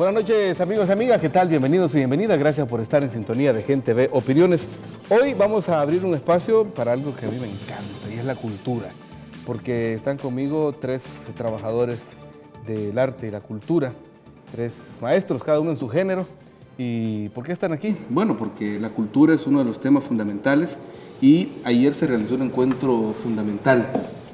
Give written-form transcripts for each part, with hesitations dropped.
Buenas noches, amigos y amigas, ¿qué tal? Bienvenidos y bienvenidas, gracias por estar en sintonía de Gente Ve Opiniones. Hoy vamos a abrir un espacio para algo que a mí me encanta y es la cultura, porque están conmigo tres trabajadores del arte y la cultura, tres maestros, cada uno en su género. ¿Y por qué están aquí? Bueno, porque la cultura es uno de los temas fundamentales y ayer se realizó un encuentro fundamental.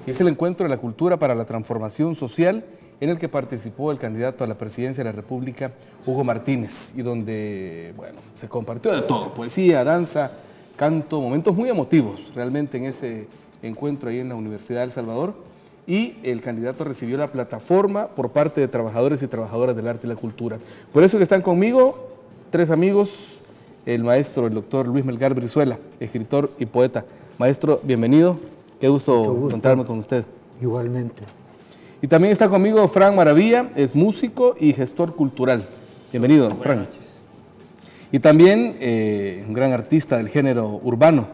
Es el encuentro de la cultura para la transformación social en el que participó el candidato a la presidencia de la República, Hugo Martínez, y donde, bueno, se compartió de todo, poesía, danza, canto, momentos muy emotivos realmente en ese encuentro ahí en la Universidad de El Salvador, y el candidato recibió la plataforma por parte de trabajadores y trabajadoras del arte y la cultura. Por eso que están conmigo tres amigos, el maestro, el doctor Luis Melgar Brizuela, escritor y poeta. Maestro, bienvenido, qué gusto encontrarme con usted. Igualmente. Y también está conmigo Fran Maravilla, es músico y gestor cultural. Bienvenido, Fran. Buenas noches. Y también un gran artista del género urbano.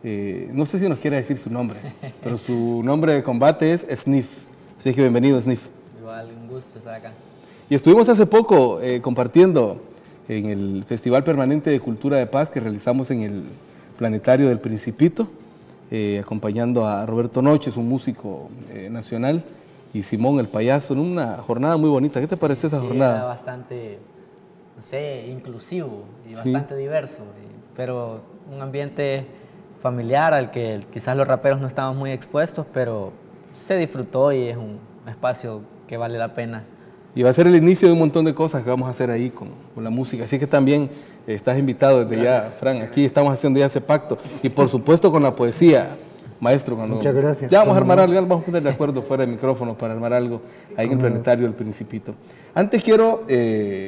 No sé si nos quiere decir su nombre, pero su nombre de combate es Sniff. Así que bienvenido, Sniff. Igual, un gusto estar acá. Y estuvimos hace poco compartiendo en el Festival Permanente de Cultura de Paz que realizamos en el Planetario del Principito, acompañando a Roberto Noches, un músico nacional, y Simón el Payaso, en una jornada muy bonita. ¿Qué te pareció esa jornada? Era bastante, no sé, inclusivo y bastante diverso, pero un ambiente familiar al que quizás los raperos no estamos muy expuestos, pero se disfrutó y es un espacio que vale la pena. Y va a ser el inicio de un montón de cosas que vamos a hacer ahí con la música. Así que también estás invitado desde ya, Fran. Aquí estamos haciendo ya ese pacto. Y por supuesto con la poesía. Maestro, muchas gracias. Ya vamos a armar algo, vamos a poner de acuerdo fuera de micrófono para armar algo ahí en el Planetario del Principito. Antes quiero,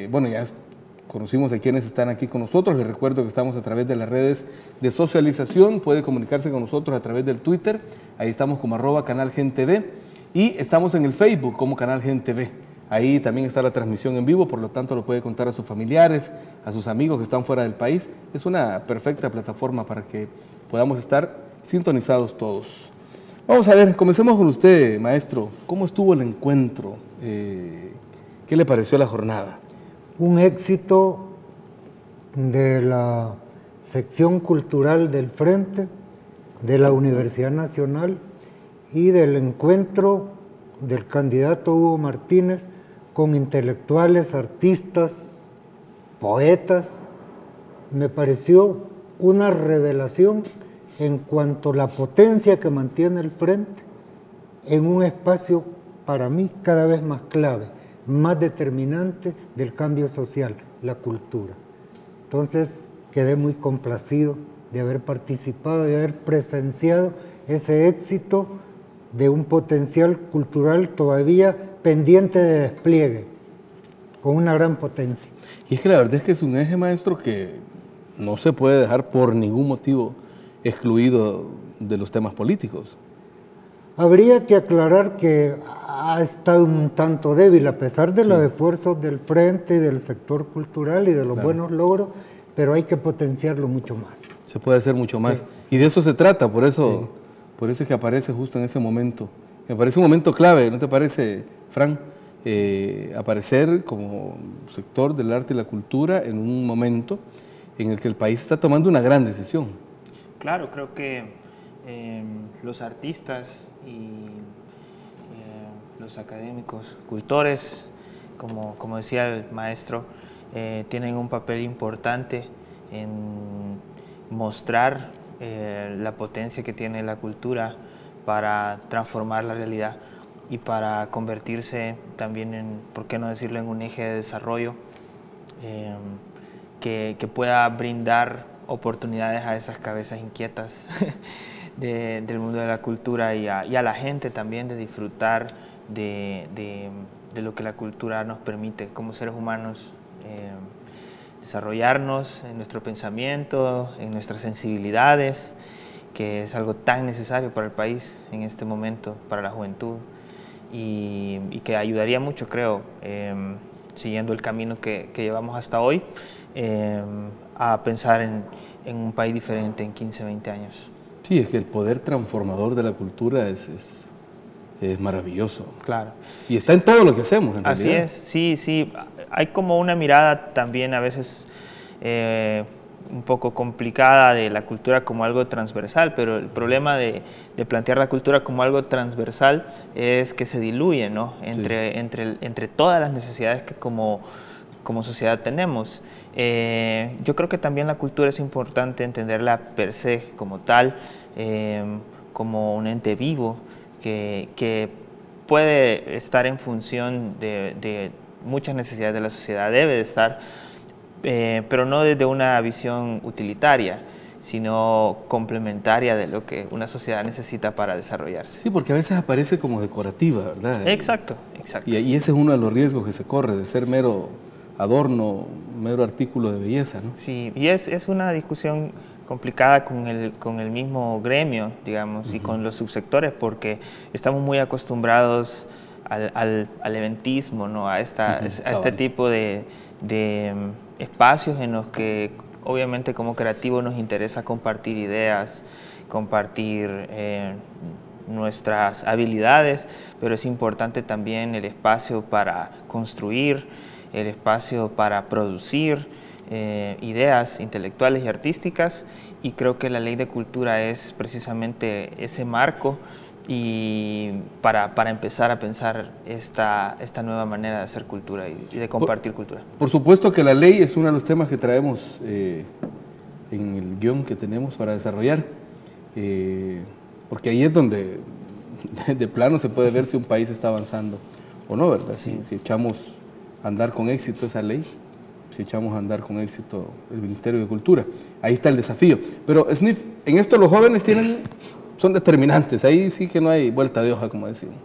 bueno, ya conocimos a quienes están aquí con nosotros, les recuerdo que estamos a través de las redes de socialización, puede comunicarse con nosotros a través del Twitter, ahí estamos como @Canal Gente Ve, y estamos en el Facebook como Canal Gente Ve. Ahí también está la transmisión en vivo, por lo tanto lo puede contar a sus familiares, a sus amigos que están fuera del país. Es una perfecta plataforma para que podamos estar sintonizados todos. Vamos a ver, comencemos con usted, maestro. ¿Cómo estuvo el encuentro? ¿Qué le pareció la jornada? Un éxito de la sección cultural del Frente, de la Universidad Nacional y del encuentro del candidato Hugo Martínez con intelectuales, artistas, poetas. Me pareció una revelación en cuanto a la potencia que mantiene el Frente en un espacio para mí cada vez más clave, más determinante del cambio social, la cultura. Entonces quedé muy complacido de haber participado, de haber presenciado ese éxito de un potencial cultural todavía pendiente de despliegue, con una gran potencia. Y es que la verdad es que es un eje, maestro, que no se puede dejar por ningún motivo excluido de los temas políticos. Habría que aclarar que ha estado un tanto débil, a pesar de los esfuerzos del Frente y del sector cultural y de los buenos logros, pero hay que potenciarlo mucho más. Se puede hacer mucho más. Y de eso se trata, por eso es que aparece justo en ese momento. Me parece un momento clave, ¿no te parece, Fran? Aparecer como sector del arte y la cultura en un momento en el que el país está tomando una gran decisión. Claro, creo que los artistas y los académicos, cultores, como decía el maestro, tienen un papel importante en mostrar la potencia que tiene la cultura para transformar la realidad y para convertirse también en, por qué no decirlo, en un eje de desarrollo que pueda brindar oportunidades a esas cabezas inquietas del mundo de la cultura y a la gente también de disfrutar de lo que la cultura nos permite como seres humanos, desarrollarnos en nuestro pensamiento, en nuestras sensibilidades, que es algo tan necesario para el país en este momento, para la juventud, y que ayudaría mucho, creo, siguiendo el camino que llevamos hasta hoy, a pensar en un país diferente en 15, 20 años. Sí, es que el poder transformador de la cultura es es maravilloso. Claro. Y está en todo lo que hacemos, en Así realidad. es, sí, sí. Hay como una mirada también a veces un poco complicada de la cultura como algo transversal, pero el problema de plantear la cultura como algo transversal es que se diluye, ¿no? Entre todas las necesidades que como sociedad tenemos. Yo creo que también la cultura es importante entenderla per se como tal, como un ente vivo que puede estar en función de muchas necesidades de la sociedad, debe de estar, pero no desde una visión utilitaria, sino complementaria de lo que una sociedad necesita para desarrollarse. Sí, porque a veces aparece como decorativa, ¿verdad? Exacto, exacto. Y ese es uno de los riesgos que se corre, de ser mero adorno, mero artículo de belleza, ¿no? Sí, y es una discusión complicada con el mismo gremio, digamos, y con los subsectores, porque estamos muy acostumbrados al eventismo, ¿no? A este tipo de espacios en los que obviamente como creativos nos interesa compartir ideas, compartir nuestras habilidades, pero es importante también el espacio para construir, el espacio para producir ideas intelectuales y artísticas, y creo que la Ley de Cultura es precisamente ese marco y para empezar a pensar esta nueva manera de hacer cultura y de compartir cultura. Por supuesto que la ley es uno de los temas que traemos en el guión que tenemos para desarrollar, porque ahí es donde de plano se puede ver si un país está avanzando o no, ¿verdad? Sí. Si echamos a andar con éxito esa ley, si echamos a andar con éxito el Ministerio de Cultura. Ahí está el desafío. Pero, Sniff, en esto los jóvenes son determinantes, ahí sí que no hay vuelta de hoja, como decimos.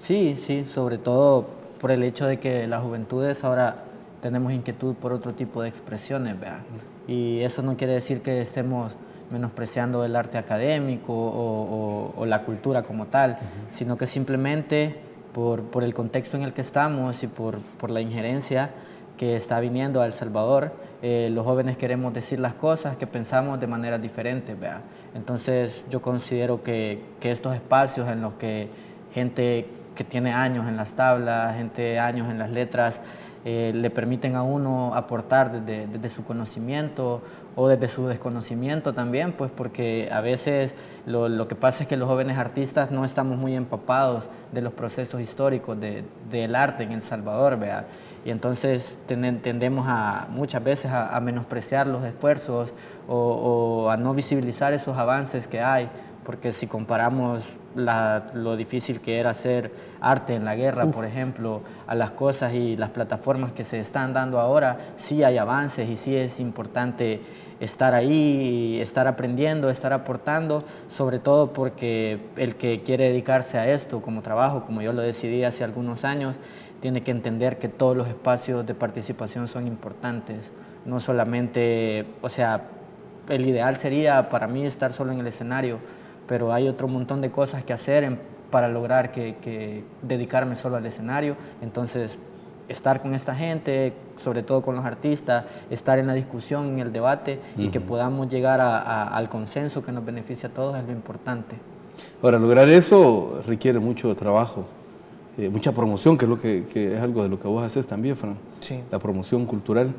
Sí, sobre todo por el hecho de que las juventudes ahora tenemos inquietud por otro tipo de expresiones, ¿verdad? Y eso no quiere decir que estemos menospreciando el arte académico o la cultura como tal, sino que simplemente por el contexto en el que estamos y por la injerencia que está viniendo a El Salvador, los jóvenes queremos decir las cosas que pensamos de maneras diferentes, ¿verdad? Entonces yo considero que estos espacios en los que gente que tiene años en las tablas, gente años en las letras, le permiten a uno aportar desde su conocimiento o desde su desconocimiento también, pues porque a veces lo que pasa es que los jóvenes artistas no estamos muy empapados de los procesos históricos del arte en El Salvador, ¿verdad? Y entonces tendemos muchas veces a menospreciar los esfuerzos o a no visibilizar esos avances que hay, porque si comparamos lo difícil que era hacer arte en la guerra, por ejemplo, a las cosas y las plataformas que se están dando ahora, sí hay avances y sí es importante estar ahí, estar aprendiendo, estar aportando, sobre todo porque el que quiere dedicarse a esto como trabajo, como yo lo decidí hace algunos años, tiene que entender que todos los espacios de participación son importantes, no solamente, o sea, el ideal sería para mí estar solo en el escenario, pero hay otro montón de cosas que hacer para lograr que dedicarme solo al escenario. Entonces, estar con esta gente, sobre todo con los artistas, estar en la discusión, en el debate y que podamos llegar al consenso que nos beneficia a todos es lo importante. Ahora, lograr eso requiere mucho trabajo, mucha promoción, que es que es algo de lo que vos haces también, Fran. Sí. La promoción cultural.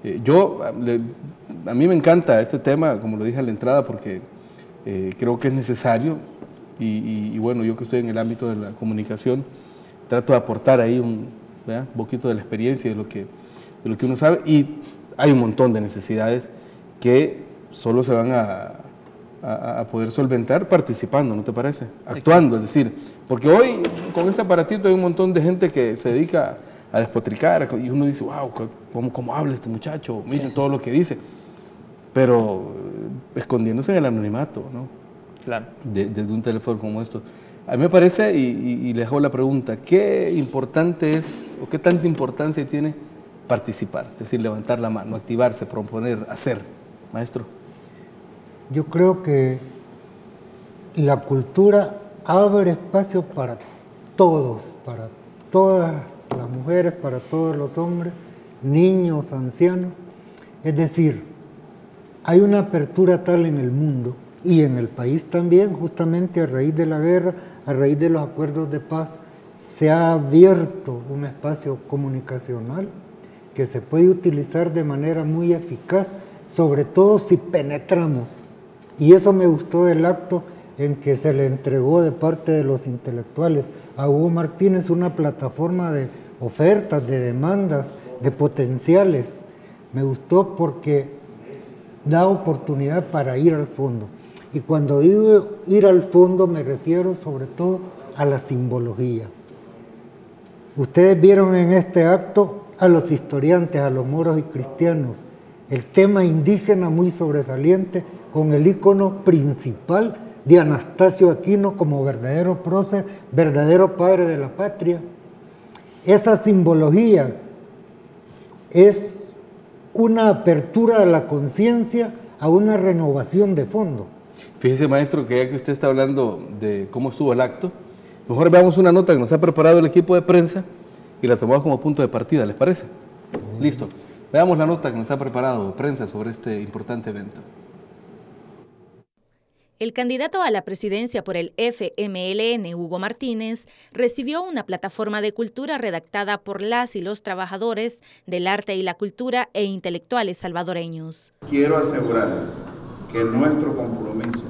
A mí me encanta este tema, como lo dije en la entrada, porque creo que es necesario y bueno, yo que estoy en el ámbito de la comunicación, trato de aportar ahí un poquito de la experiencia, de lo que uno sabe, y hay un montón de necesidades que solo se van a poder solventar participando, ¿no te parece? Actuando, es decir, porque hoy con este aparatito hay un montón de gente que se dedica a despotricar y uno dice, wow, ¿cómo habla este muchacho? Miren todo lo que dice, pero escondiéndose en el anonimato, ¿no? Claro. Desde un teléfono como esto. A mí me parece, y le dejo la pregunta, ¿qué importante es o qué tanta importancia tiene participar? Es decir, levantar la mano, activarse, proponer, hacer. Maestro. Yo creo que la cultura abre espacio para todos, para todas las mujeres, para todos los hombres, niños, ancianos. Es decir, hay una apertura tal en el mundo y en el país también, justamente a raíz de la guerra, a raíz de los acuerdos de paz, se ha abierto un espacio comunicacional que se puede utilizar de manera muy eficaz, sobre todo si penetramos. Y eso me gustó del acto en que se le entregó de parte de los intelectuales a Hugo Martínez una plataforma de ofertas, de demandas, de potenciales. Me gustó porque da oportunidad para ir al fondo. Y cuando digo ir al fondo me refiero sobre todo a la simbología. Ustedes vieron en este acto a los historiantes, a los moros y cristianos, el tema indígena muy sobresaliente con el ícono principal de Anastasio Aquino como verdadero prócer, verdadero padre de la patria. Esa simbología es una apertura a la conciencia, a una renovación de fondo. Fíjese, maestro, que ya que usted está hablando de cómo estuvo el acto, mejor veamos una nota que nos ha preparado el equipo de prensa y la tomamos como punto de partida, ¿les parece? Listo. Veamos la nota que nos ha preparado prensa sobre este importante evento. El candidato a la presidencia por el FMLN, Hugo Martínez, recibió una plataforma de cultura redactada por las y los trabajadores del arte y la cultura e intelectuales salvadoreños. Quiero asegurarles que nuestro compromiso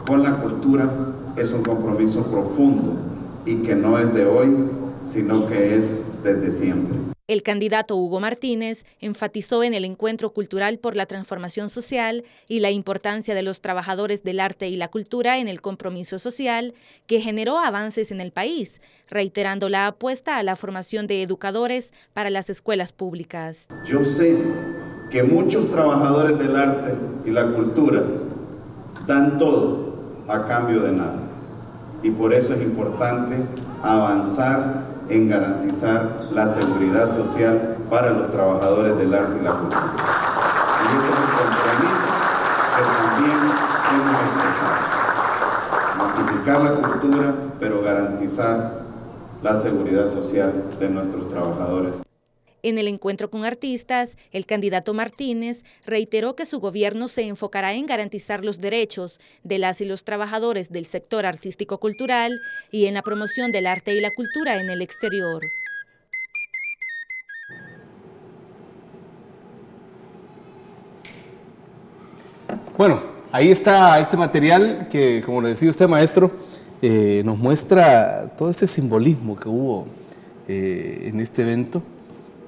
con la cultura es un compromiso profundo y que no es de hoy, sino que es desde siempre. El candidato Hugo Martínez enfatizó en el encuentro cultural por la transformación social y la importancia de los trabajadores del arte y la cultura en el compromiso social que generó avances en el país, reiterando la apuesta a la formación de educadores para las escuelas públicas. Yo sé que muchos trabajadores del arte y la cultura dan todo a cambio de nada. Y por eso es importante avanzar en garantizar la seguridad social para los trabajadores del arte y la cultura. Y ese es un compromiso que también hemos expresado. Masificar la cultura, pero garantizar la seguridad social de nuestros trabajadores. En el encuentro con artistas, el candidato Martínez reiteró que su gobierno se enfocará en garantizar los derechos de las y los trabajadores del sector artístico-cultural y en la promoción del arte y la cultura en el exterior. Bueno, ahí está este material que, como le decía usted, maestro, nos muestra todo ese simbolismo que hubo en este evento.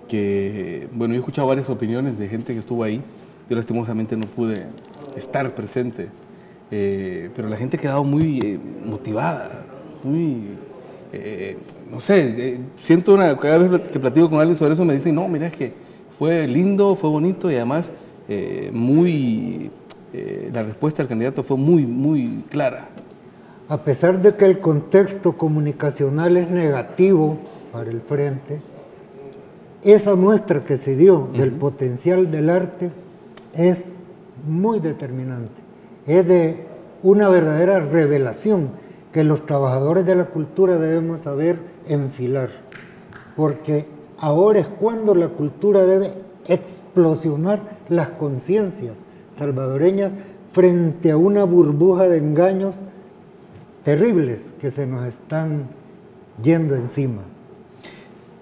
Que, bueno, yo he escuchado varias opiniones de gente que estuvo ahí, yo lastimosamente no pude estar presente, pero la gente ha quedado muy motivada, muy, no sé, siento cada vez que platico con alguien sobre eso me dicen, no, mira, es que fue lindo, fue bonito y además la respuesta del candidato fue muy clara. A pesar de que el contexto comunicacional es negativo para el frente, esa muestra que se dio del potencial del arte es muy determinante. Es de una verdadera revelación que los trabajadores de la cultura debemos saber enfilar. Porque ahora es cuando la cultura debe explosionar las conciencias salvadoreñas frente a una burbuja de engaños terribles que se nos están yendo encima.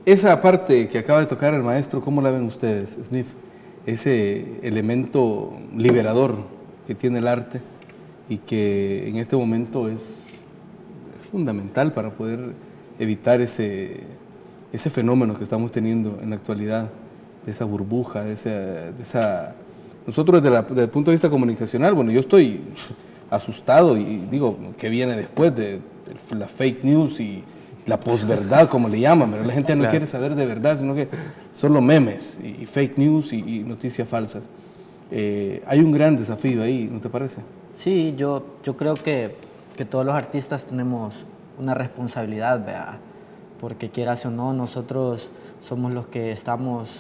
Esa parte que acaba de tocar el maestro, ¿cómo la ven ustedes, Sniff? Ese elemento liberador que tiene el arte y que en este momento es fundamental para poder evitar ese fenómeno que estamos teniendo en la actualidad, de esa burbuja, de esa... Nosotros desde el punto de vista comunicacional, bueno, yo estoy asustado y digo, ¿qué viene después de la fake news y la posverdad, como le llaman? Pero la gente no quiere saber de verdad, sino que solo memes y fake news y noticias falsas. Hay un gran desafío ahí, ¿no te parece? Sí, yo creo que todos los artistas tenemos una responsabilidad, ¿verdad? Porque quieras o no, nosotros somos los que estamos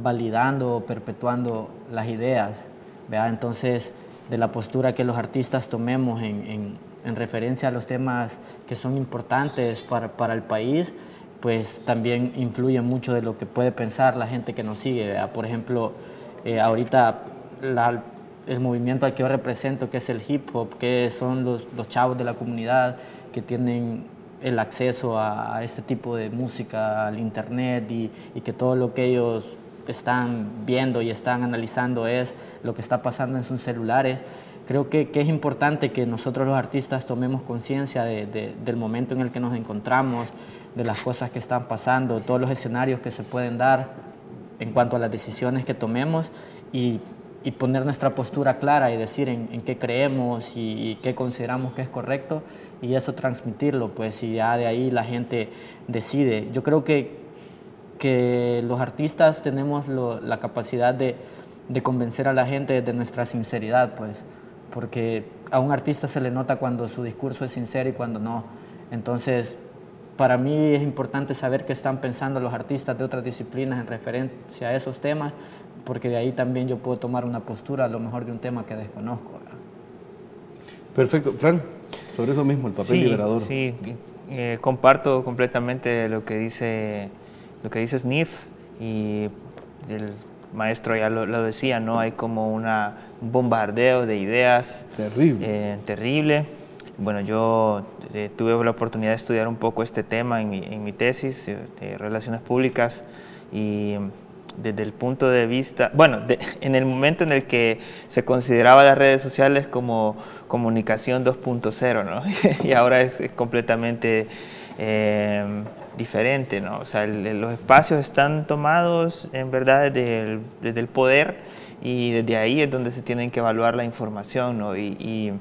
validando, perpetuando las ideas, ¿verdad? Entonces, de la postura que los artistas tomemos en referencia a los temas que son importantes para el país, pues también influye mucho de lo que puede pensar la gente que nos sigue, ¿verdad? Por ejemplo, ahorita el movimiento al que yo represento, que es el hip hop, que son los chavos de la comunidad, que tienen el acceso a este tipo de música, al internet, y que todo lo que ellos están viendo y están analizando es lo que está pasando en sus celulares. Creo que es importante que nosotros los artistas tomemos conciencia del momento en el que nos encontramos, de las cosas que están pasando, todos los escenarios que se pueden dar en cuanto a las decisiones que tomemos, y poner nuestra postura clara y decir en qué creemos y qué consideramos que es correcto, y eso transmitirlo, pues, y ya de ahí la gente decide. Yo creo que los artistas tenemos la capacidad de convencer a la gente de nuestra sinceridad, pues, porque a un artista se le nota cuando su discurso es sincero y cuando no. Entonces, para mí es importante saber qué están pensando los artistas de otras disciplinas en referencia a esos temas, porque de ahí también yo puedo tomar una postura, a lo mejor de un tema que desconozco, ¿verdad? Perfecto. Fran, sobre eso mismo, el papel liberador. Sí, comparto completamente lo que dice Sniff, y el maestro ya lo decía, ¿no? Hay como un bombardeo de ideas. Terrible. Terrible. Bueno, yo tuve la oportunidad de estudiar un poco este tema en mi tesis de Relaciones Públicas, y desde el punto de vista, bueno, en el momento en el que se consideraba las redes sociales como comunicación 2.0, ¿no? Y ahora es completamente diferente, ¿no? O sea, los espacios están tomados en verdad desde el poder, y desde ahí es donde se tienen que evaluar la información, ¿no? Y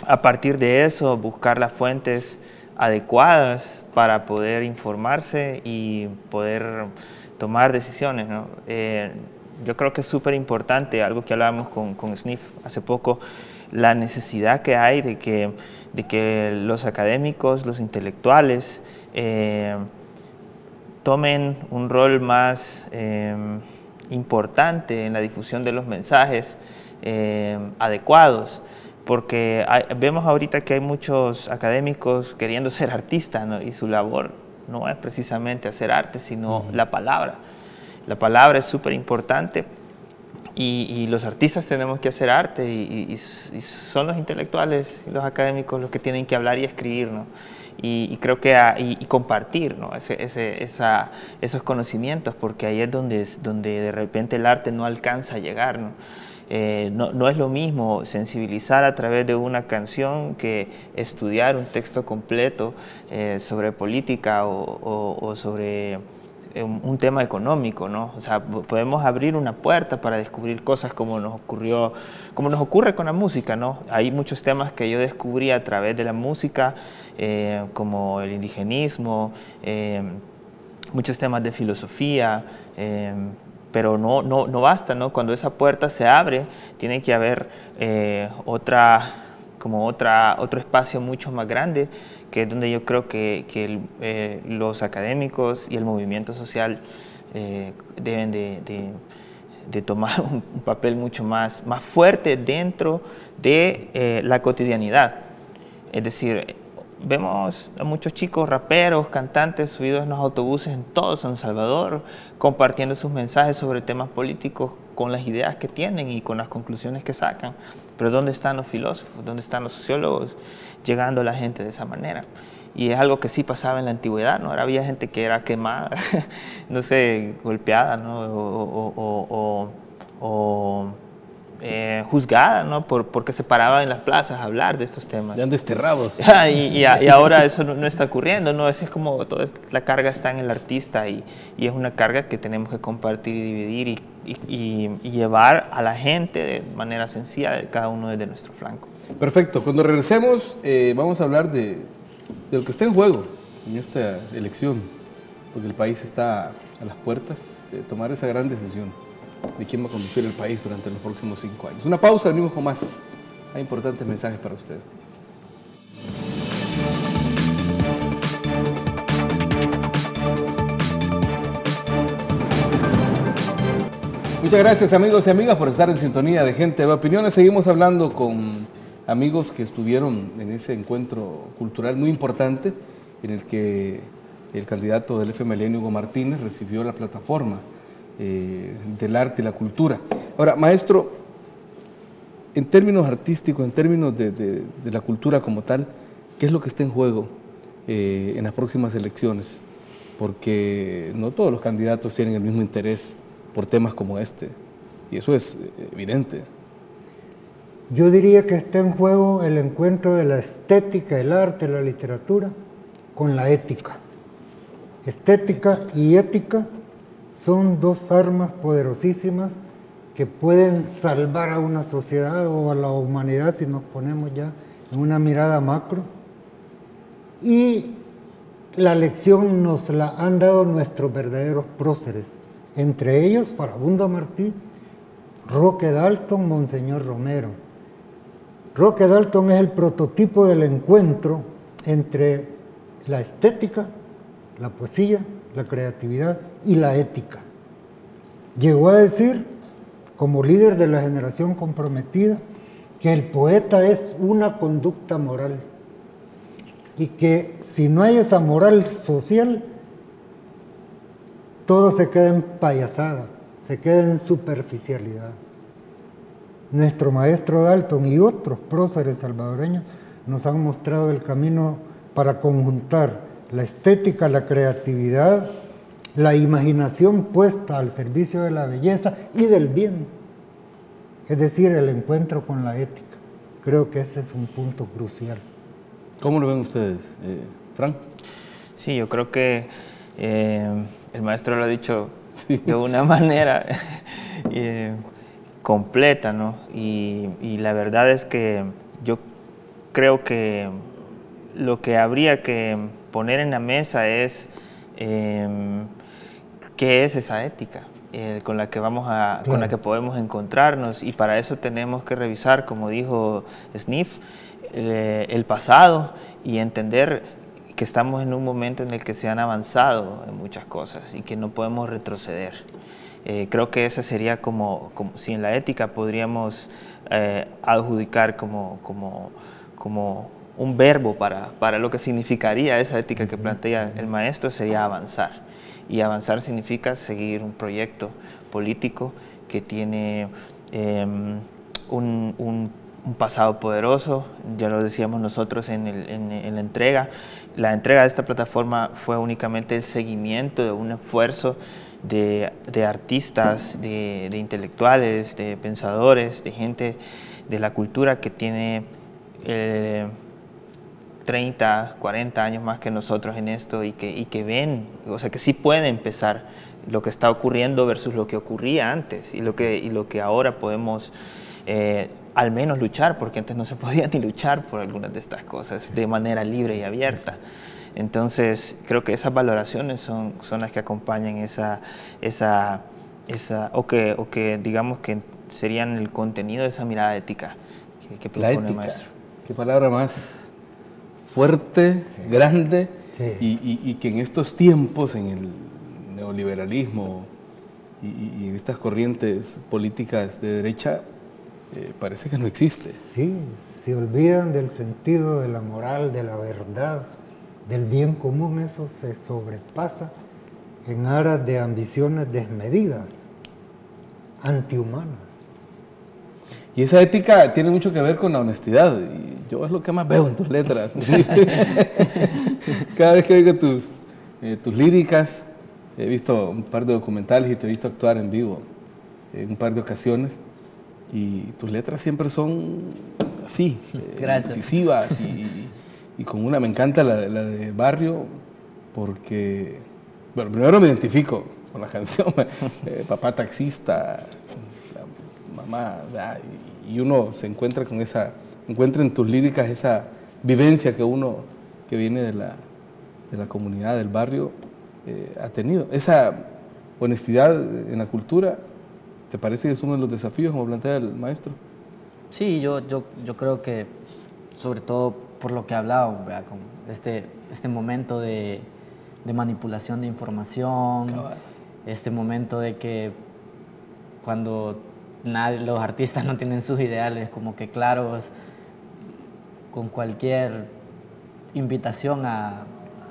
a partir de eso buscar las fuentes adecuadas para poder informarse y poder tomar decisiones, ¿no? Yo creo que es súper importante, algo que hablábamos con Sniff hace poco, la necesidad que hay de que los académicos, los intelectuales, tomen un rol más importante en la difusión de los mensajes adecuados, porque vemos ahorita que hay muchos académicos queriendo ser artistas, ¿no? Y su labor no es precisamente hacer arte, sino la palabra. La palabra es súper importante, y los artistas tenemos que hacer arte, y son los intelectuales y los académicos los que tienen que hablar y escribir, ¿no? Y creo que y compartir, ¿no? esos conocimientos, porque ahí es donde de repente el arte no alcanza a llegar, ¿no? No es lo mismo sensibilizar a través de una canción que estudiar un texto completo sobre política o sobre un tema económico, ¿no? O sea, podemos abrir una puerta para descubrir cosas como nos ocurre con la música, ¿no? Hay muchos temas que yo descubrí a través de la música, como el indigenismo, muchos temas de filosofía, pero no basta, ¿no? Cuando esa puerta se abre, tiene que haber otro espacio mucho más grande, que es donde yo creo que los académicos y el movimiento social deben de tomar un papel mucho más fuerte dentro de la cotidianidad. Es decir, vemos a muchos chicos raperos, cantantes subidos en los autobuses en todo San Salvador, compartiendo sus mensajes sobre temas políticos con las ideas que tienen y con las conclusiones que sacan. Pero ¿dónde están los filósofos? ¿Dónde están los sociólogos llegando a la gente de esa manera? Y es algo que sí pasaba en la antigüedad, ¿no? Ahora había gente que era quemada, no sé, golpeada, ¿no? Juzgada, ¿no? Porque se paraba en las plazas a hablar de estos temas. Ya han desterrados. y ahora eso no está ocurriendo, ¿no? Es como la carga está en el artista, y es una carga que tenemos que compartir y dividir y llevar a la gente de manera sencilla, de cada uno desde nuestro flanco. Perfecto. Cuando regresemos vamos a hablar de lo que está en juego en esta elección, porque el país está a las puertas de tomar esa gran decisión de quién va a conducir el país durante los próximos 5 años. Una pausa, venimos con más. Hay importantes mensajes para usted. Muchas gracias, amigos y amigas, por estar en sintonía de Gente de Opiniones. Seguimos hablando con amigos que estuvieron en ese encuentro cultural muy importante en el que el candidato del FMLN, Hugo Martínez, recibió la plataforma del arte y la cultura. Ahora, maestro, en términos artísticos, en términos de la cultura como tal, ¿qué es lo que está en juego en las próximas elecciones? Porque no todos los candidatos tienen el mismo interés por temas como este, y eso es evidente. Yo diría que está en juego el encuentro de la estética, el arte, la literatura, con la ética. Estética y ética son dos armas poderosísimas que pueden salvar a una sociedad o a la humanidad si nos ponemos ya en una mirada macro. Y la lección nos la han dado nuestros verdaderos próceres, entre ellos Farabundo Martí, Roque Dalton, Monseñor Romero. Roque Dalton es el prototipo del encuentro entre la estética, la poesía, la creatividad y la ética. Llegó a decir, como líder de la generación comprometida, que el poeta es una conducta moral y que si no hay esa moral social, todo se queda en payasada, se queda en superficialidad. Nuestro maestro Dalton y otros próceres salvadoreños nos han mostrado el camino para conjuntar la estética, la creatividad, la imaginación puesta al servicio de la belleza y del bien, es decir, el encuentro con la ética. Creo que ese es un punto crucial. ¿Cómo lo ven ustedes, Frank? Sí, yo creo que el maestro lo ha dicho de una manera completa, ¿no? Y la verdad es que yo creo que lo que habría que poner en la mesa es qué es esa ética con la que con la que podemos encontrarnos, y para eso tenemos que revisar, como dijo Sniff, el pasado y entender que estamos en un momento en el que se han avanzado en muchas cosas y que no podemos retroceder. Creo que esa sería como si en la ética podríamos adjudicar como un verbo para lo que significaría esa ética que plantea el maestro, sería avanzar. Y avanzar significa seguir un proyecto político que tiene un pasado poderoso. Ya lo decíamos nosotros en la entrega. La entrega de esta plataforma fue únicamente el seguimiento de un esfuerzo de artistas, de intelectuales, de pensadores, de gente de la cultura que tiene 30, 40 años más que nosotros en esto, y que ven, o sea, que sí puede empezar lo que está ocurriendo versus lo que ocurría antes y lo que ahora podemos al menos luchar, porque antes no se podía ni luchar por algunas de estas cosas de manera libre y abierta. Entonces, creo que esas valoraciones son las que acompañan o que digamos que serían el contenido de esa mirada ética que propone el maestro. Qué palabra más fuerte, sí, grande, sí. Y que en estos tiempos, en el neoliberalismo y en estas corrientes políticas de derecha, parece que no existe. Sí, se olvidan del sentido de la moral, de la verdad, del bien común. Eso se sobrepasa en aras de ambiciones desmedidas, antihumanas. Y esa ética tiene mucho que ver con la honestidad, y yo es lo que más veo en tus letras. Cada vez que oigo tus líricas, he visto un par de documentales y te he visto actuar en vivo en un par de ocasiones, y tus letras siempre son así, incisivas y con una, me encanta la de Barrio, porque, bueno, primero me identifico con la canción, papá taxista, mamá, y uno se encuentra con encuentra en tus líricas esa vivencia que viene de la comunidad, del barrio, ha tenido. Esa honestidad en la cultura, ¿te parece que es uno de los desafíos, como plantea el maestro? Sí, yo creo que, sobre todo por lo que hablaba, ¿verdad? Con este momento de manipulación de información, cabal, este momento de que cuando los artistas no tienen sus ideales como que claros, con cualquier invitación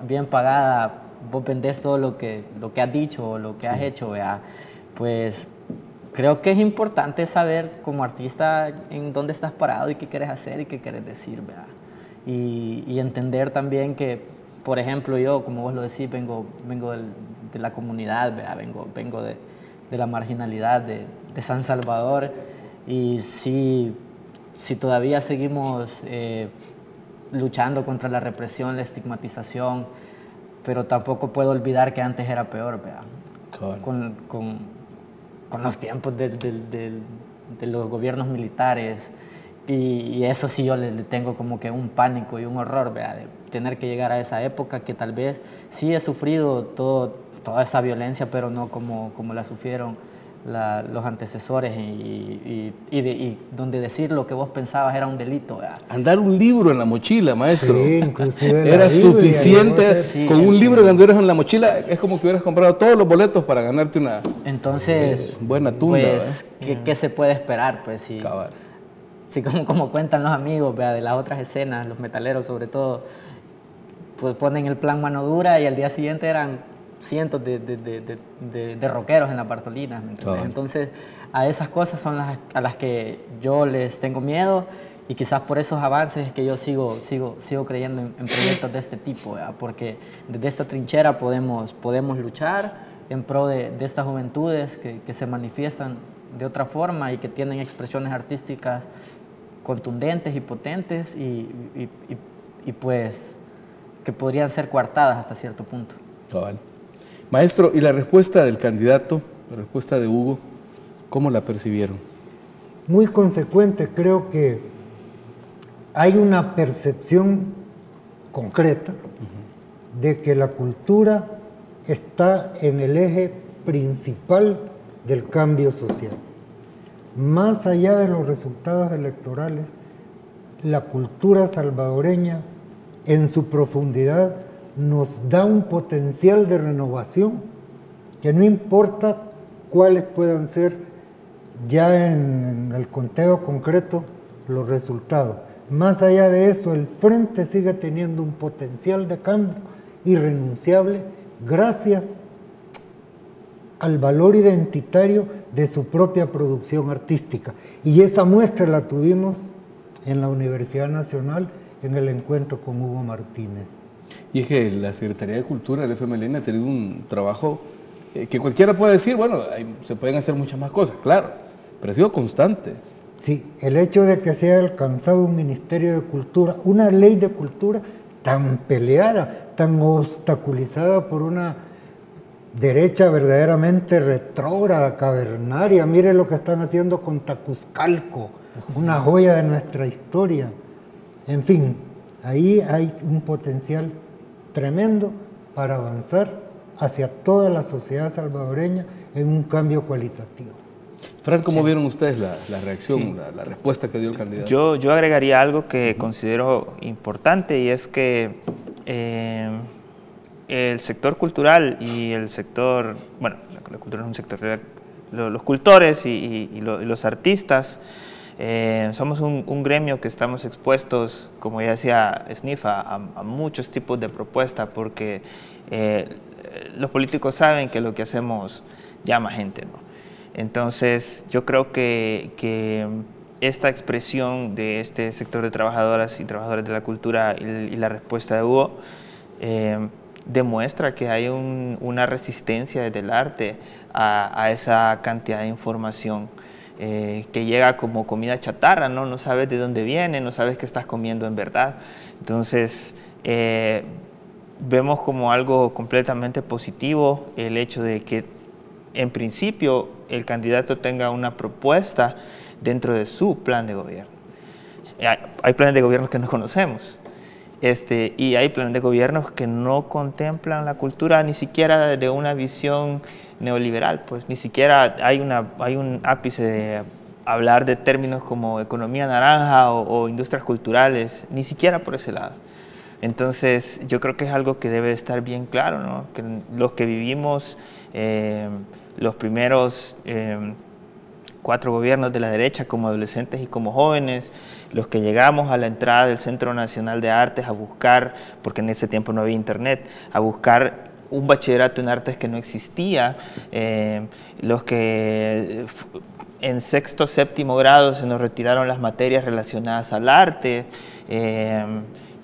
bien pagada, vos vendés todo lo que has dicho o lo que has hecho, ¿verdad? Pues creo que es importante saber como artista en dónde estás parado y qué quieres hacer y qué quieres decir, ¿verdad? Y entender también que, por ejemplo, yo, como vos lo decís, vengo de la comunidad, ¿verdad? Vengo de la marginalidad de San Salvador, y si todavía seguimos luchando contra la represión, la estigmatización, pero tampoco puedo olvidar que antes era peor, ¿verdad? Claro. Con los tiempos de los gobiernos militares, y eso sí yo le tengo como que un pánico y un horror, ¿verdad? De tener que llegar a esa época que tal vez sí he sufrido toda esa violencia, pero no como la sufrieron los antecesores, y donde decir lo que vos pensabas era un delito, ¿verdad? Andar un libro en la mochila, maestro. Sí, inclusive era suficiente. sí, con un libro que anduvieras en la mochila, es como que hubieras comprado todos los boletos para ganarte una buena tunda. Pues, ¿qué se puede esperar? Pues si como cuentan los amigos, ¿verdad? De las otras escenas, los metaleros sobre todo, pues ponen el plan mano dura y al día siguiente eran cientos de rockeros en la Bartolina, ¿me entiendes? Claro. Entonces, a esas cosas son a las que yo les tengo miedo, y quizás por esos avances es que yo sigo creyendo en proyectos de este tipo, ¿verdad? Porque desde esta trinchera podemos luchar en pro de estas juventudes que se manifiestan de otra forma y que tienen expresiones artísticas contundentes y potentes, y pues que podrían ser coartadas hasta cierto punto. Cabal. Maestro, ¿y la respuesta del candidato, la respuesta de Hugo, cómo la percibieron? Muy consecuente. Creo que hay una percepción concreta de que la cultura está en el eje principal del cambio social. Más allá de los resultados electorales, la cultura salvadoreña en su profundidad nos da un potencial de renovación que no importa cuáles puedan ser ya en el conteo concreto los resultados. Más allá de eso, el Frente sigue teniendo un potencial de cambio irrenunciable gracias al valor identitario de su propia producción artística. Y esa muestra la tuvimos en la Universidad Nacional en el encuentro con Hugo Martínez. Y es que la Secretaría de Cultura del FMLN ha tenido un trabajo que cualquiera puede decir, bueno, se pueden hacer muchas más cosas, claro, pero ha sido constante. Sí, el hecho de que se haya alcanzado un Ministerio de Cultura, una ley de cultura tan peleada, tan obstaculizada por una derecha verdaderamente retrógrada, cavernaria. Mire lo que están haciendo con Tacuzcalco, una joya de nuestra historia. En fin, ahí hay un potencial tremendo para avanzar hacia toda la sociedad salvadoreña en un cambio cualitativo. Fran, ¿cómo vieron ustedes la reacción, la respuesta que dio el candidato? Yo agregaría algo que considero importante, y es que el sector cultural y el sector, bueno, la cultura es un sector, los cultores y los artistas, somos un gremio que estamos expuestos, como ya decía Sniff, a muchos tipos de propuestas, porque los políticos saben que lo que hacemos llama gente, ¿no? Entonces, yo creo que esta expresión de este sector de trabajadoras y trabajadores de la cultura y la respuesta de Hugo demuestra que hay una resistencia desde el arte a esa cantidad de información que llega como comida chatarra, ¿no? No sabes de dónde viene, no sabes qué estás comiendo en verdad. Entonces, vemos como algo completamente positivo el hecho de que, en principio, el candidato tenga una propuesta dentro de su plan de gobierno. Hay planes de gobierno que no conocemos, y hay planes de gobierno que no contemplan la cultura ni siquiera desde una visión neoliberal, pues ni siquiera hay un ápice de hablar de términos como economía naranja o industrias culturales, ni siquiera por ese lado. Entonces, yo creo que es algo que debe estar bien claro, ¿no? Que los que vivimos los primeros 4 gobiernos de la derecha como adolescentes y como jóvenes, los que llegamos a la entrada del Centro Nacional de Artes a buscar, porque en ese tiempo no había internet, a buscar un bachillerato en artes que no existía, los que en sexto, séptimo grado se nos retiraron las materias relacionadas al arte,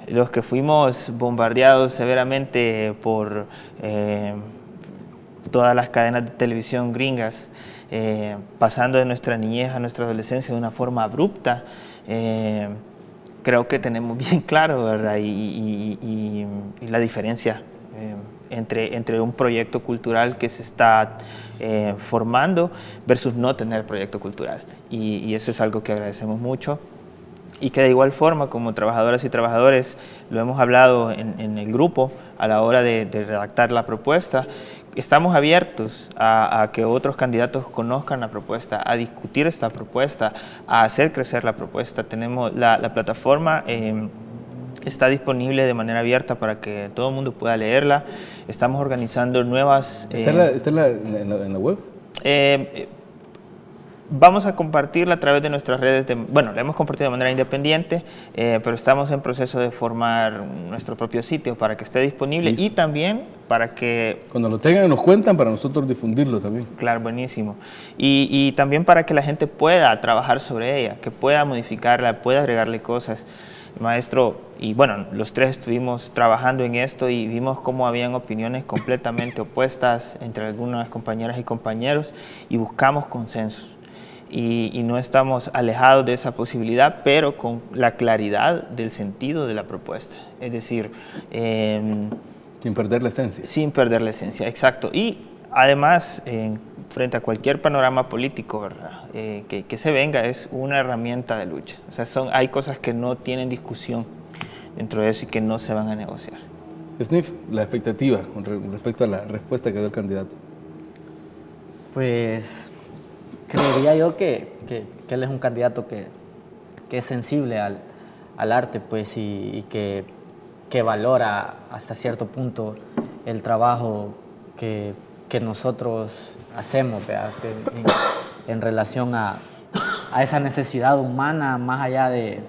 los que fuimos bombardeados severamente por todas las cadenas de televisión gringas, pasando de nuestra niñez a nuestra adolescencia de una forma abrupta. Creo que tenemos bien claro, ¿verdad? Y la diferencia entre un proyecto cultural que se está formando versus no tener proyecto cultural. Y eso es algo que agradecemos mucho. Y que de igual forma, como trabajadoras y trabajadores, lo hemos hablado en el grupo a la hora de redactar la propuesta, estamos abiertos a que otros candidatos conozcan la propuesta, a discutir esta propuesta, a hacer crecer la propuesta. Tenemos la plataforma, está disponible de manera abierta para que todo el mundo pueda leerla. Estamos organizando nuevas... ¿Está en la web? Vamos a compartirla a través de nuestras redes, bueno, la hemos compartido de manera independiente, pero estamos en proceso de formar nuestro propio sitio para que esté disponible. Listo. Y también para que... Cuando lo tengan nos cuentan para nosotros difundirlo también. Claro, buenísimo. Y también para que la gente pueda trabajar sobre ella, que pueda modificarla, pueda agregarle cosas. Maestro, y bueno, los tres estuvimos trabajando en esto y vimos cómo habían opiniones completamente opuestas entre algunas compañeras y compañeros y buscamos consensos. Y no estamos alejados de esa posibilidad, pero con la claridad del sentido de la propuesta. Es decir... sin perder la esencia. Sin perder la esencia, exacto. Y además, frente a cualquier panorama político, ¿verdad? Que se venga, es una herramienta de lucha. O sea, hay cosas que no tienen discusión dentro de eso y que no se van a negociar. Sniff, la expectativa con respecto a la respuesta que dio el candidato. Pues... creería yo que él es un candidato que es sensible al arte, pues, y que valora hasta cierto punto el trabajo que nosotros hacemos, ¿verdad? En relación a esa necesidad humana, más allá de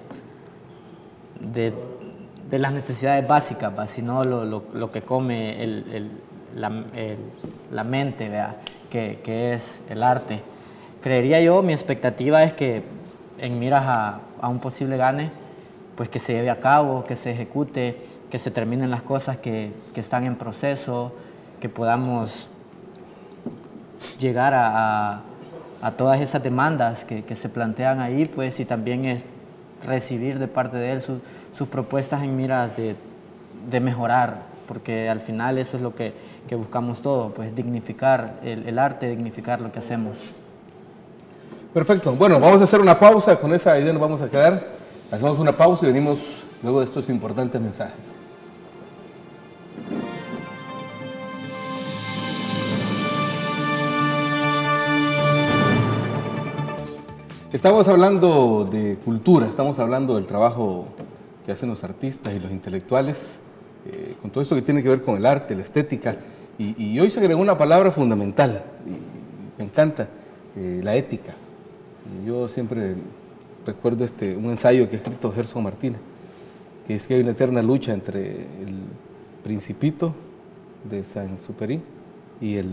las necesidades básicas, ¿verdad? Sino lo que come la mente, ¿verdad? Que es el arte. Creería yo, mi expectativa es que en miras a un posible gane, pues que se lleve a cabo, que se ejecute, que se terminen las cosas que están en proceso, que podamos llegar a todas esas demandas que se plantean ahí, pues, y también es recibir de parte de él sus propuestas en miras de mejorar, porque al final eso es lo que buscamos todo, pues dignificar el arte, dignificar lo que hacemos. Perfecto. Bueno, vamos a hacer una pausa. Con esa idea nos vamos a quedar. Hacemos una pausa y venimos luego de estos importantes mensajes. Estamos hablando de cultura, estamos hablando del trabajo que hacen los artistas y los intelectuales, con todo esto que tiene que ver con el arte, la estética. Y hoy se agregó una palabra fundamental, y me encanta, la ética. Yo siempre recuerdo un ensayo que ha escrito Gerson Martínez, que es que hay una eterna lucha entre el Principito de Saint-Exupéry y el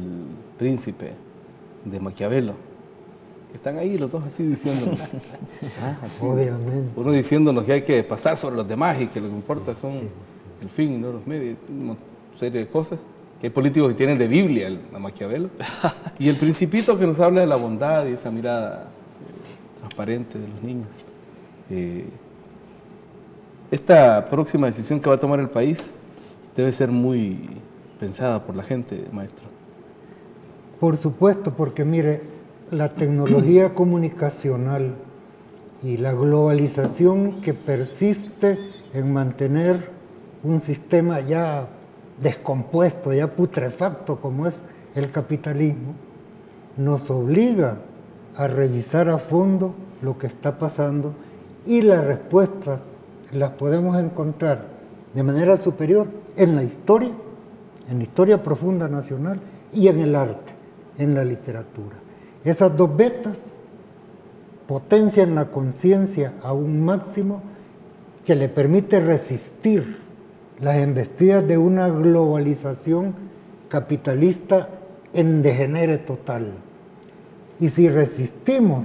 Príncipe de Maquiavelo. Están ahí los dos así diciéndonos. Así, obviamente. Uno diciéndonos que hay que pasar sobre los demás y que lo que importa son el fin y no los medios, una serie de cosas. Que hay políticos que tienen de Biblia a Maquiavelo. Y el Principito que nos habla de la bondad y esa mirada transparente de los niños. Esta próxima decisión que va a tomar el país debe ser muy pensada por la gente, maestro. Por supuesto, porque mire, la tecnología comunicacional y la globalización que persiste en mantener un sistema ya descompuesto, ya putrefacto como es el capitalismo, nos obliga a revisar a fondo lo que está pasando y las respuestas las podemos encontrar de manera superior en la historia profunda nacional y en el arte, en la literatura. Esas dos vetas potencian la conciencia a un máximo que le permite resistir las embestidas de una globalización capitalista en degenere total. Y si resistimos,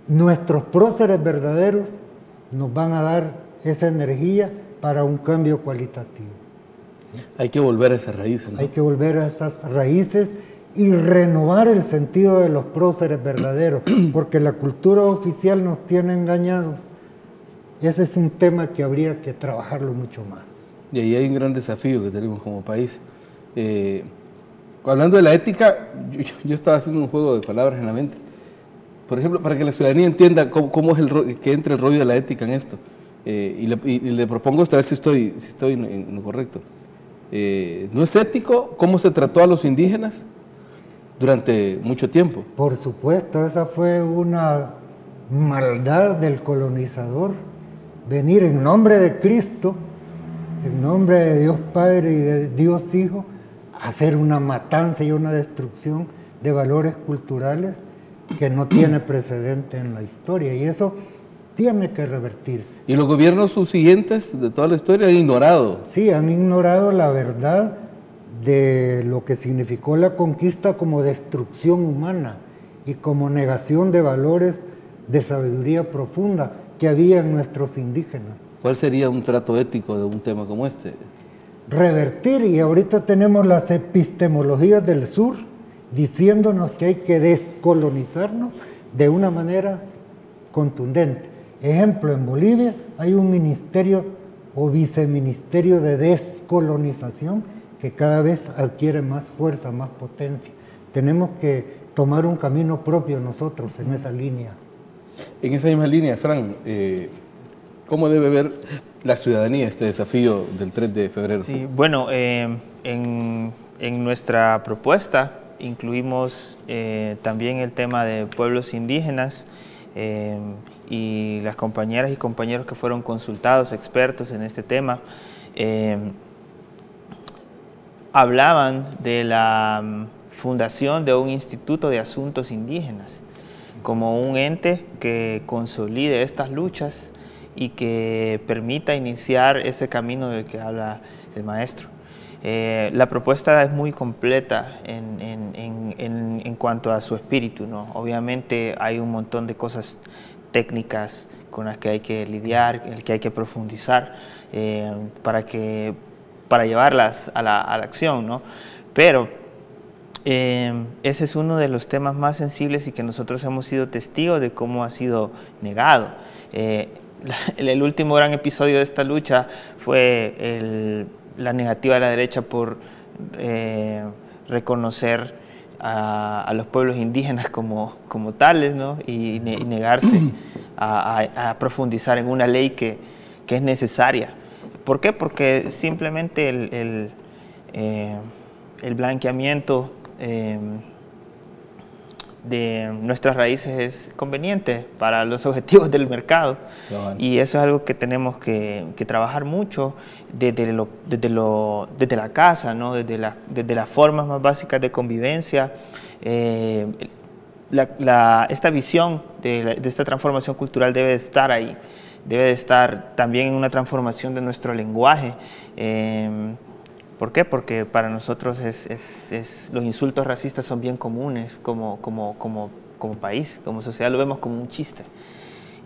nuestros próceres verdaderos nos van a dar esa energía para un cambio cualitativo. Hay que volver a esas raíces, ¿no? Hay que volver a esas raíces y renovar el sentido de los próceres verdaderos, porque la cultura oficial nos tiene engañados. Ese es un tema que habría que trabajarlo mucho más. Y ahí hay un gran desafío que tenemos como país. Hablando de la ética, yo estaba haciendo un juego de palabras en la mente. Por ejemplo, para que la ciudadanía entienda cómo es que entra el rollo de la ética en esto. Y le propongo esta vez si estoy en lo correcto. ¿No es ético cómo se trató a los indígenas durante mucho tiempo? Por supuesto, esa fue una maldad del colonizador. Venir en nombre de Cristo, en nombre de Dios Padre y de Dios Hijo, a hacer una matanza y una destrucción de valores culturales que no tiene precedente en la historia, y eso tiene que revertirse. Y los gobiernos subsiguientes de toda la historia han ignorado. Sí, han ignorado la verdad de lo que significó la conquista como destrucción humana y como negación de valores de sabiduría profunda que había en nuestros indígenas. ¿Cuál sería un trato ético de un tema como este? Revertir, y ahorita tenemos las epistemologías del sur diciéndonos que hay que descolonizarnos de una manera contundente. Ejemplo, en Bolivia hay un ministerio o viceministerio de descolonización que cada vez adquiere más fuerza, más potencia. Tenemos que tomar un camino propio nosotros en esa línea. En esa misma línea, Fran, ¿cómo debe ver la ciudadanía este desafío del 3 de febrero? Sí, bueno, en nuestra propuesta incluimos también el tema de pueblos indígenas y las compañeras y compañeros que fueron consultados, expertos en este tema, hablaban de la fundación de un instituto de asuntos indígenas como un ente que consolide estas luchas y que permita iniciar ese camino del que habla el maestro. La propuesta es muy completa en cuanto a su espíritu, ¿no? Obviamente hay un montón de cosas técnicas con las que hay que lidiar, en las que hay que profundizar para llevarlas a la acción, ¿no? Pero ese es uno de los temas más sensibles y que nosotros hemos sido testigos de cómo ha sido negado. El último gran episodio de esta lucha fue la negativa de la derecha por reconocer a los pueblos indígenas como tales, ¿no? y negarse a profundizar en una ley que es necesaria. ¿Por qué? Porque simplemente el blanqueamiento de nuestras raíces es conveniente para los objetivos del mercado. Y eso es algo que tenemos que trabajar mucho desde la casa, ¿no? desde las formas más básicas de convivencia. Esta visión de esta transformación cultural debe estar ahí, debe de estar también en una transformación de nuestro lenguaje. ¿Por qué? Porque para nosotros los insultos racistas son bien comunes como país, como sociedad, lo vemos como un chiste.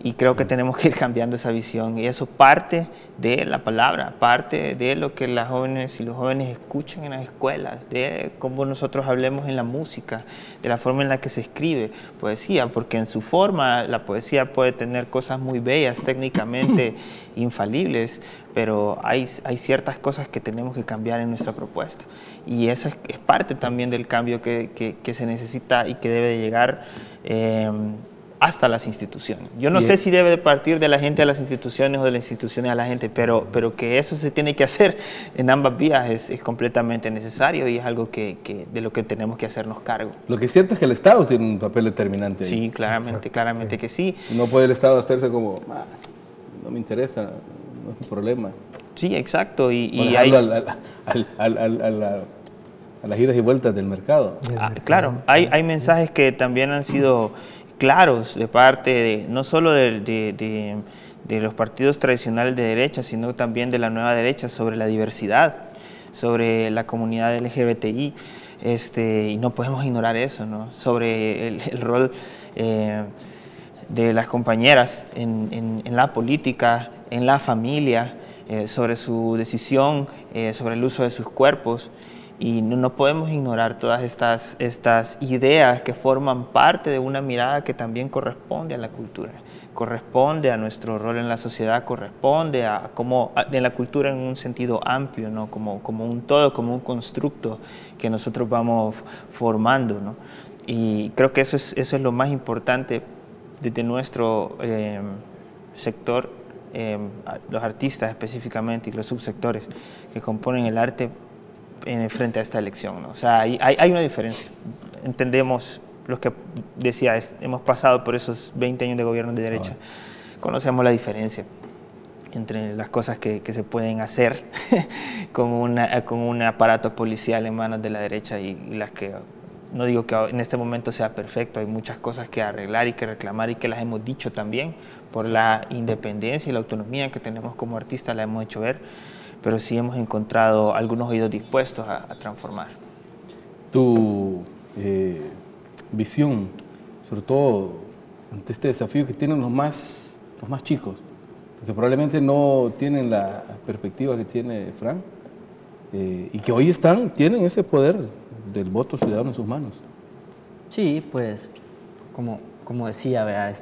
Y creo que tenemos que ir cambiando esa visión, y eso parte de la palabra, parte de lo que las jóvenes y los jóvenes escuchan en las escuelas, de cómo nosotros hablemos en la música, de la forma en la que se escribe poesía, porque en su forma la poesía puede tener cosas muy bellas, técnicamente infalibles, pero hay ciertas cosas que tenemos que cambiar en nuestra propuesta, y eso es parte también del cambio que se necesita y que debe de llegar hasta las instituciones. Yo no sé si debe de partir de la gente a las instituciones o de las instituciones a la gente, pero que eso se tiene que hacer en ambas vías es completamente necesario, y es algo de lo que tenemos que hacernos cargo. Lo que es cierto es que el Estado tiene un papel determinante ahí. Sí, claramente que sí. No puede el Estado hacerse como, no me interesa, no es un problema. Sí, exacto. Y hay a las idas y vueltas del mercado. Claro, hay mensajes que también han sido claros de parte no solo de los partidos tradicionales de derecha, sino también de la nueva derecha sobre la diversidad, sobre la comunidad LGBTI, y no podemos ignorar eso, ¿no? Sobre el rol de las compañeras en la política, en la familia, sobre su decisión, sobre el uso de sus cuerpos. Y no podemos ignorar todas estas ideas que forman parte de una mirada que también corresponde a la cultura, corresponde a nuestro rol en la sociedad, corresponde a la cultura en un sentido amplio, ¿no? Como un todo, como un constructo que nosotros vamos formando, ¿no? Y creo que eso es lo más importante desde nuestro sector, los artistas específicamente y los subsectores que componen el arte frente a esta elección, ¿no? O sea, hay una diferencia. Entendemos, los que decía, hemos pasado por esos 20 años de gobierno de derecha, conocemos la diferencia entre las cosas que se pueden hacer con un aparato policial en manos de la derecha y las que, no digo que en este momento sea perfecto, hay muchas cosas que arreglar y que reclamar y que las hemos dicho también por la independencia y la autonomía que tenemos como artistas, la hemos hecho ver, pero sí hemos encontrado algunos oídos dispuestos a transformar. Tu visión, sobre todo ante este desafío que tienen los más chicos, que probablemente no tienen la perspectiva que tiene Fran, y que hoy tienen ese poder del voto ciudadano en sus manos. Sí, pues, como decía, vea,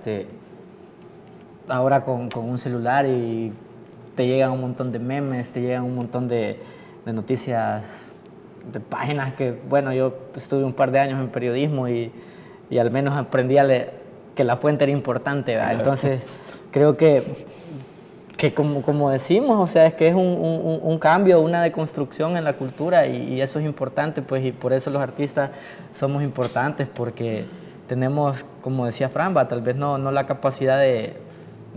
ahora con un celular y te llegan un montón de memes, te llegan un montón de noticias, de páginas que, bueno, yo estuve un par de años en periodismo y al menos aprendí que la fuente era importante, ¿verdad? Entonces, creo que como decimos, o sea, es que es un cambio, una deconstrucción en la cultura y eso es importante, pues, y por eso los artistas somos importantes, porque tenemos, como decía Fran, tal vez no la capacidad de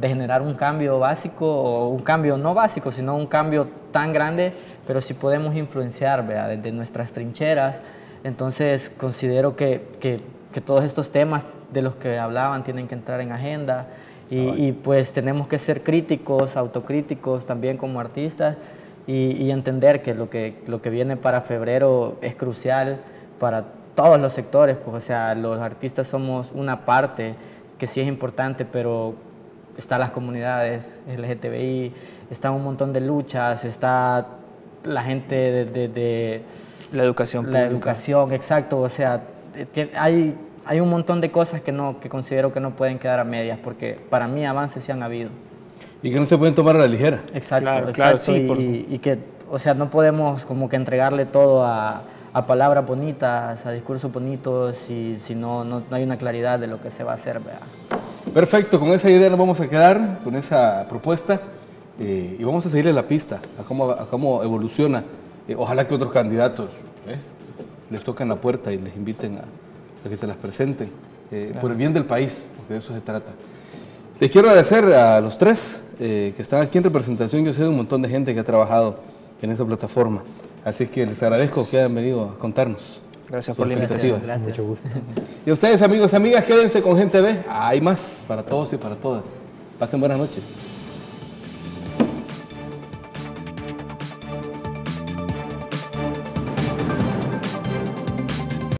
generar un cambio básico o un cambio no básico, sino un cambio tan grande, pero sí podemos influenciar, ¿verdad? Desde nuestras trincheras. Entonces considero que todos estos temas de los que hablaban tienen que entrar en agenda y pues tenemos que ser críticos, autocríticos también como artistas y entender que lo que viene para febrero es crucial para todos los sectores, pues, o sea, los artistas somos una parte que sí es importante, pero están las comunidades LGTBI, está un montón de luchas, está la gente de la educación pública. La educación, exacto, o sea, hay un montón de cosas que considero que no pueden quedar a medias, porque para mí avances sí han habido. Y que no se pueden tomar a la ligera. Exacto, claro, exacto, sí, y que, o sea, no podemos como que entregarle todo a palabras bonitas, a discursos bonitos, si no hay una claridad de lo que se va a hacer, ¿verdad? Perfecto, con esa idea nos vamos a quedar, con esa propuesta, y vamos a seguirle la pista a cómo evoluciona. Ojalá que otros candidatos les toquen la puerta y les inviten a que se las presenten, por el bien del país, porque de eso se trata. Les quiero agradecer a los tres que están aquí en representación. Yo sé de un montón de gente que ha trabajado en esa plataforma, así que les agradezco que hayan venido a contarnos. Gracias por la invitación. Gracias. Mucho gusto. Y a ustedes, amigos y amigas, quédense con Gente Ve. Hay más para todos y para todas. Pasen buenas noches.